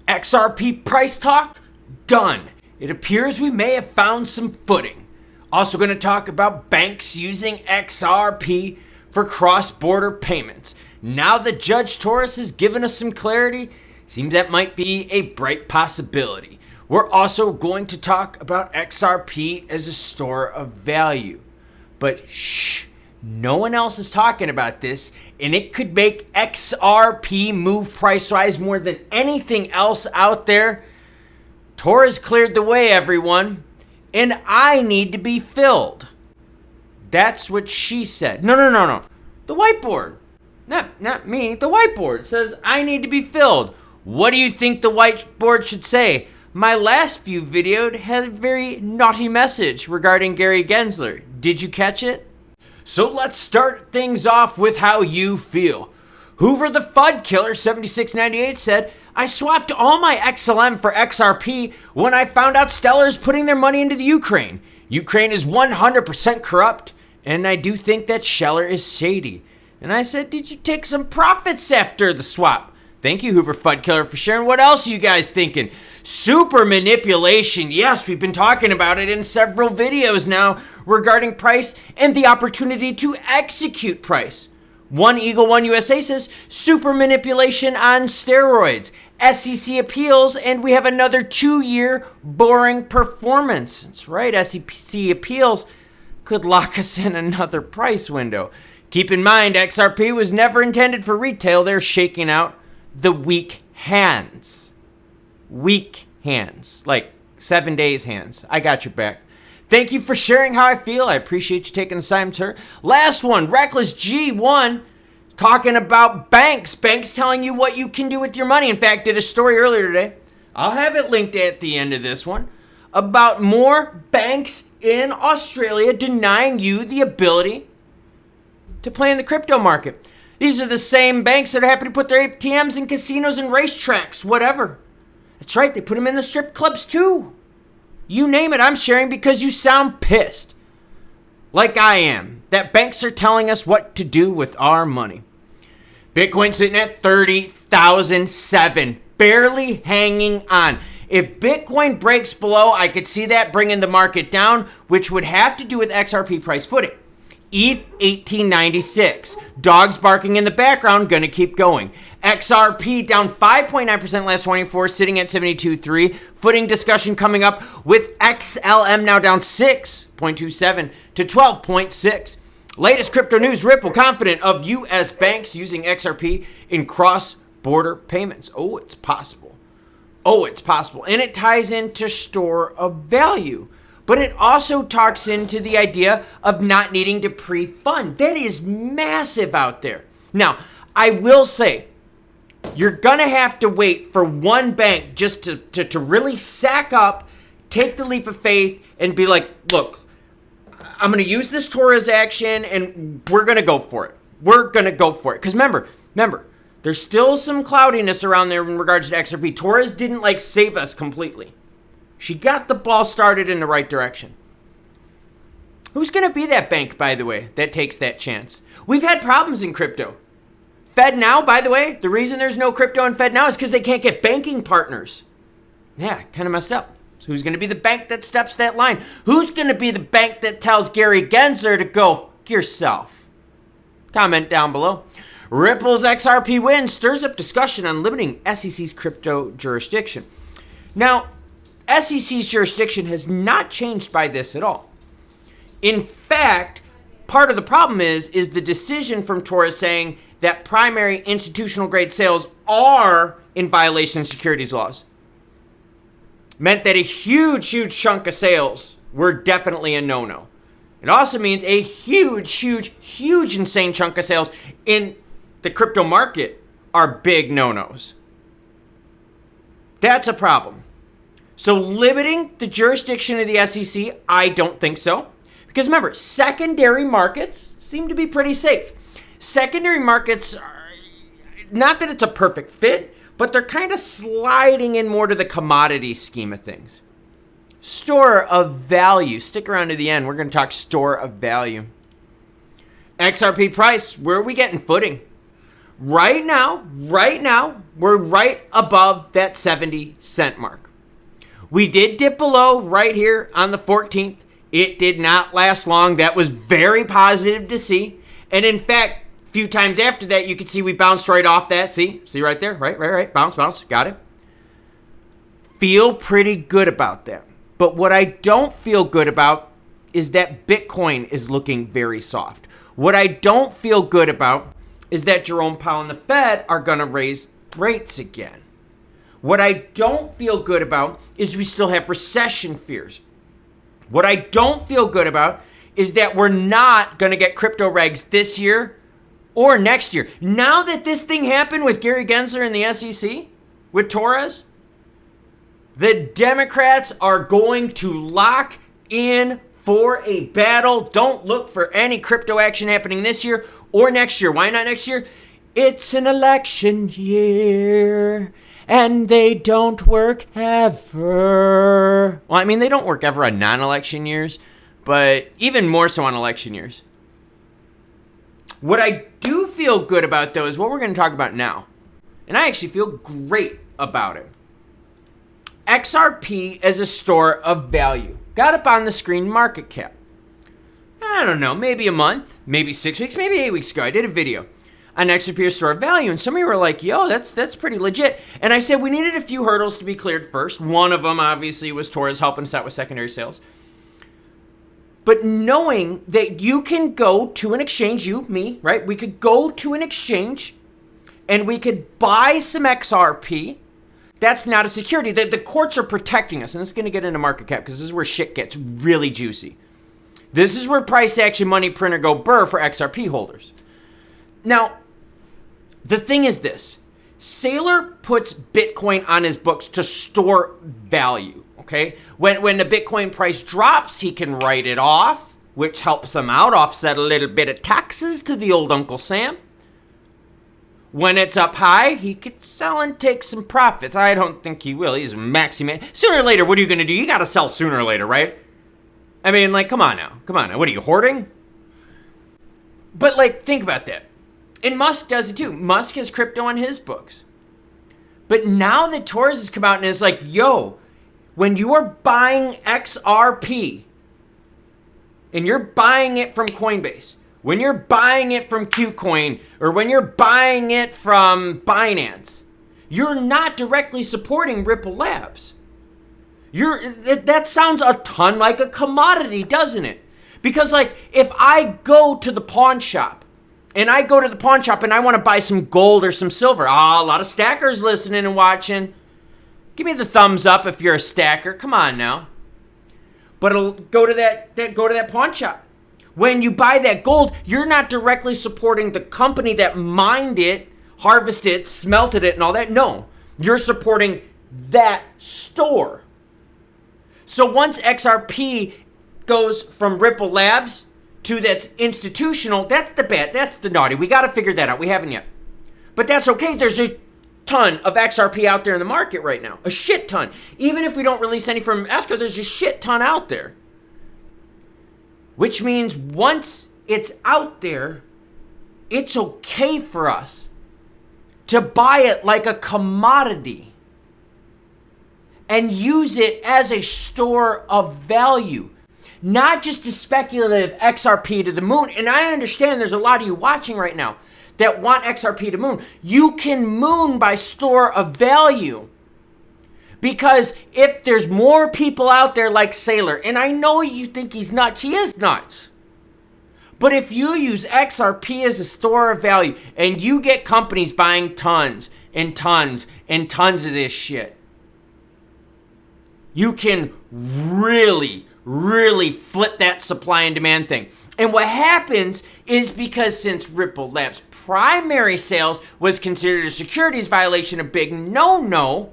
XRP price talk? Done. It appears we may have found some footing. Also going to talk about banks using XRP for cross-border payments. Now that Judge Torres has given us some clarity, seems that might be a bright possibility. We're also going to talk about XRP as a store of value. But shh, no one else is talking about this, and it could make XRP move price-wise more than anything else out there. Torres cleared the way, everyone, and I need to be filled. That's what she said. No. The whiteboard. Not me. The whiteboard says I need to be filled. What do you think the whiteboard should say? My last few videos had a very naughty message regarding Gary Gensler. Did you catch it? So let's start things off with how you feel. Hoover the FUD Killer 7698 said, I swapped all my XLM for XRP when I found out Stellar is putting their money into the Ukraine. Ukraine is 100% corrupt, and I do think that Scheller is shady. And I said, did you take some profits after the swap? Thank you, Hoover FUD Killer, for sharing. What else are you guys thinking? Super manipulation. Yes, we've been talking about it in several videos now regarding price and the opportunity to execute price. One Eagle One USA says, super manipulation on steroids. SEC appeals, and we have another 2-year boring performance. That's right, SEC appeals could lock us in another price window. Keep in mind, XRP was never intended for retail. They're shaking out the weak hands. Weak hands. Like 7 days hands. I got your back. Thank you for sharing how I feel. I appreciate you taking the time, sir. Last one, Reckless G1, talking about banks. Banks telling you what you can do with your money. In fact, did a story earlier today. I'll have it linked at the end of this one. About more banks in Australia denying you the ability to play in the crypto market. These are the same banks that are happy to put their ATMs in casinos and racetracks, whatever. That's right, they put them in the strip clubs too. You name it, I'm sharing because you sound pissed. Like I am, that banks are telling us what to do with our money. Bitcoin sitting at 30,007, barely hanging on. If Bitcoin breaks below, I could see that bringing the market down, which would have to do with XRP price footing. ETH 1896. Dogs barking in the background, gonna keep going. XRP down 5.9% last 24, sitting at 72.3. Footing discussion coming up with XLM now down 6.27 to 12.6. Latest crypto news, Ripple confident of US banks using XRP in cross-border payments. Oh, it's possible. And it ties into store of value. But it also talks into the idea of not needing to pre-fund. That is massive out there. Now, I will say, you're going to have to wait for one bank just to really sack up, take the leap of faith, and be like, look, I'm going to use this Torres action, and we're going to go for it. Because remember, there's still some cloudiness around there in regards to XRP. Torres didn't, save us completely. She got the ball started in the right direction. Who's going to be that bank, by the way, that takes that chance? We've had problems in crypto. FEDNOW, by the way, the reason there's no crypto in FEDNOW is because they can't get banking partners. Yeah, kind of messed up. So who's going to be the bank that steps that line? Who's going to be the bank that tells Gary Gensler to go f*** yourself? Comment down below. Ripple's XRP win stirs up discussion on limiting SEC's crypto jurisdiction. Now, SEC's jurisdiction has not changed by this at all. In fact, part of the problem is the decision from Torres saying that primary institutional grade sales are in violation of securities laws. Meant that a huge chunk of sales were definitely a no-no. It also means a huge insane chunk of sales in the crypto market are big no-nos. That's a problem. So limiting the jurisdiction of the SEC, I don't think so. Because remember, secondary markets seem to be pretty safe. Secondary markets, not that it's a perfect fit, but they're kind of sliding in more to the commodity scheme of things. Store of value. Stick around to the end. We're going to talk store of value. XRP price, where are we getting footing? Right now, we're right above that 70-cent mark. We did dip below right here on the 14th. It did not last long. That was very positive to see. And in fact, a few times after that, you can see we bounced right off that. See right there? Right. Bounce. Got it. Feel pretty good about that. But what I don't feel good about is that Bitcoin is looking very soft. What I don't feel good about is that Jerome Powell and the Fed are going to raise rates again. What I don't feel good about is we still have recession fears. What I don't feel good about is that we're not going to get crypto regs this year or next year. Now that this thing happened with Gary Gensler and the SEC, with Torres, the Democrats are going to lock in for a battle. Don't look for any crypto action happening this year or next year. Why not next year? It's an election year, and they don't work ever. Well, I mean, they don't work ever on non-election years, but even more so on election years. What I do feel good about, though, is what we're going to talk about now. And I actually feel great about it. XRP as a store of value. Got up on the screen market cap. I don't know, maybe a month, maybe 6 weeks, maybe 8 weeks ago. I did a video on XRP as a store of value, and some of you were like, yo, that's pretty legit. And I said we needed a few hurdles to be cleared first. One of them, obviously, was Torres helping us out with secondary sales. But knowing that you can go to an exchange, you, me, right? We could go to an exchange and we could buy some XRP. That's not a security. The courts are protecting us. And this is going to get into market cap because this is where shit gets really juicy. This is where price action money printer go burr for XRP holders. Now, the thing is this. Saylor puts Bitcoin on his books to store value, okay? When the Bitcoin price drops, he can write it off, which helps him out, offset a little bit of taxes to the old Uncle Sam. When it's up high, he could sell and take some profits. I don't think he will. He's maximum. Sooner or later, what are you going to do? You got to sell sooner or later, right? I mean, like, come on now. What are you, hoarding? But, like, think about that. And Musk does it too. Musk has crypto on his books. But now that Torres has come out and is like, yo, when you are buying XRP and you're buying it from Coinbase, when you're buying it from Qcoin, or when you're buying it from Binance, you're not directly supporting Ripple Labs. That sounds a ton like a commodity, doesn't it? Because, like, if I go to the pawn shop, and I want to buy some gold or some silver, a lot of stackers listening and watching. Give me the thumbs up if you're a stacker. Come on now. But it'll go to that pawn shop. When you buy that gold, you're not directly supporting the company that mined it, harvested it, smelted it, and all that. No, you're supporting that store. So once XRP goes from Ripple Labs to that's institutional, that's the bad, that's the naughty. We got to figure that out. We haven't yet. But that's okay. There's a ton of XRP out there in the market right now. A shit ton. Even if we don't release any from escrow, there's a shit ton out there. Which means once it's out there, it's okay for us to buy it like a commodity and use it as a store of value. Not just a speculative XRP to the moon. And I understand there's a lot of you watching right now that want XRP to moon. You can moon by store of value. Because if there's more people out there like Saylor, and I know you think he's nuts, he is nuts. But if you use XRP as a store of value and you get companies buying tons and tons and tons of this shit, you can really flip that supply and demand thing. And what happens is because since Ripple Labs' primary sales was considered a securities violation, a big no-no,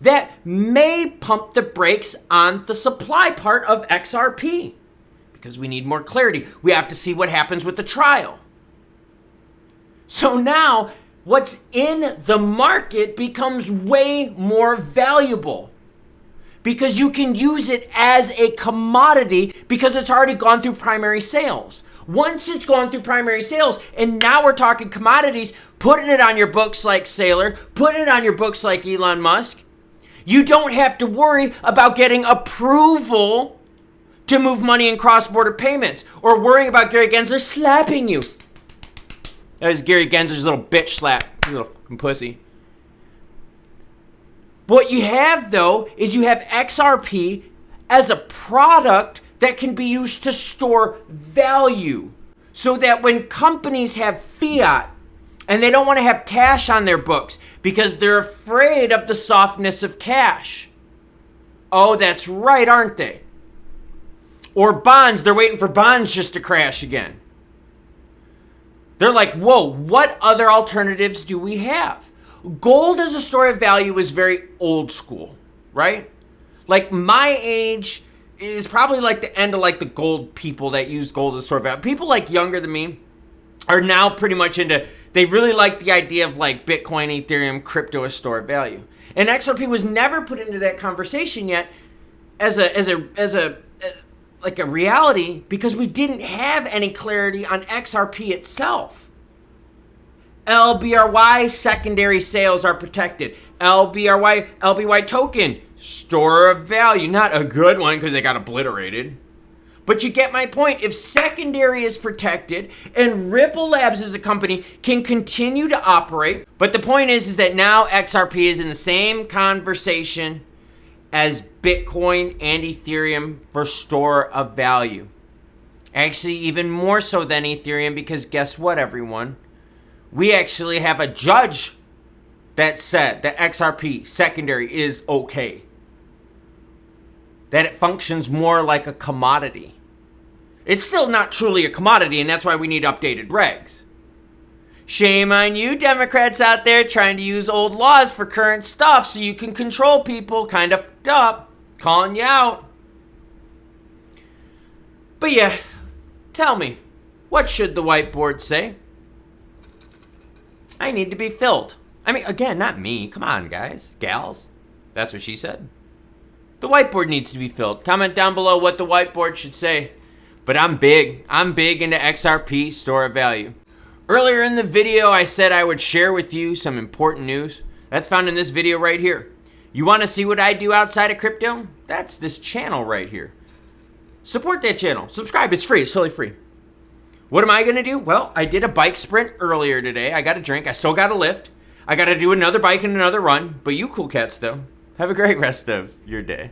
that may pump the brakes on the supply part of XRP because we need more clarity. We have to see what happens with the trial. So now what's in the market becomes way more valuable because you can use it as a commodity because it's already gone through primary sales. Once it's gone through primary sales, and now we're talking commodities, putting it on your books like Saylor, putting it on your books like Elon Musk, you don't have to worry about getting approval to move money in cross-border payments or worrying about Gary Gensler slapping you. That was Gary Gensler's little bitch slap, you little fucking pussy. What you have, though, is you have XRP as a product that can be used to store value, so that when companies have fiat and they don't want to have cash on their books because they're afraid of the softness of cash. Oh, that's right, aren't they? Or bonds, they're waiting for bonds just to crash again. They're like, whoa, what other alternatives do we have? Gold as a store of value is very old school, right? Like my age is probably like the end of like the gold people that use gold as a store of value. People like younger than me are now pretty much into, they really like the idea of like Bitcoin, Ethereum, crypto as store of value. And XRP was never put into that conversation yet as a reality because we didn't have any clarity on XRP itself. LBRY secondary sales are protected. LBY token, store of value. Not a good one because they got obliterated. But you get my point. If secondary is protected and Ripple Labs as a company can continue to operate, but the point is that now XRP is in the same conversation as Bitcoin and Ethereum for store of value. Actually, even more so than Ethereum, because guess what, everyone? We actually have a judge that said that XRP secondary is okay. That it functions more like a commodity. It's still not truly a commodity, and that's why we need updated regs. Shame on you, Democrats out there trying to use old laws for current stuff so you can control people. Kind of fucked up. Calling you out. But yeah, tell me, what should the whiteboard say? I need to be filled. I mean, again, not me. Come on, guys. Gals. That's what she said. The whiteboard needs to be filled. Comment down below what the whiteboard should say. But I'm big. I'm big into XRP store of value. Earlier in the video, I said I would share with you some important news. That's found in this video right here. You want to see what I do outside of crypto? That's this channel right here. Support that channel. Subscribe. It's free. It's totally free. What am I going to do? Well, I did a bike sprint earlier today. I got a drink. I still got a lift. I got to do another bike and another run. But you cool cats, though, have a great rest of your day.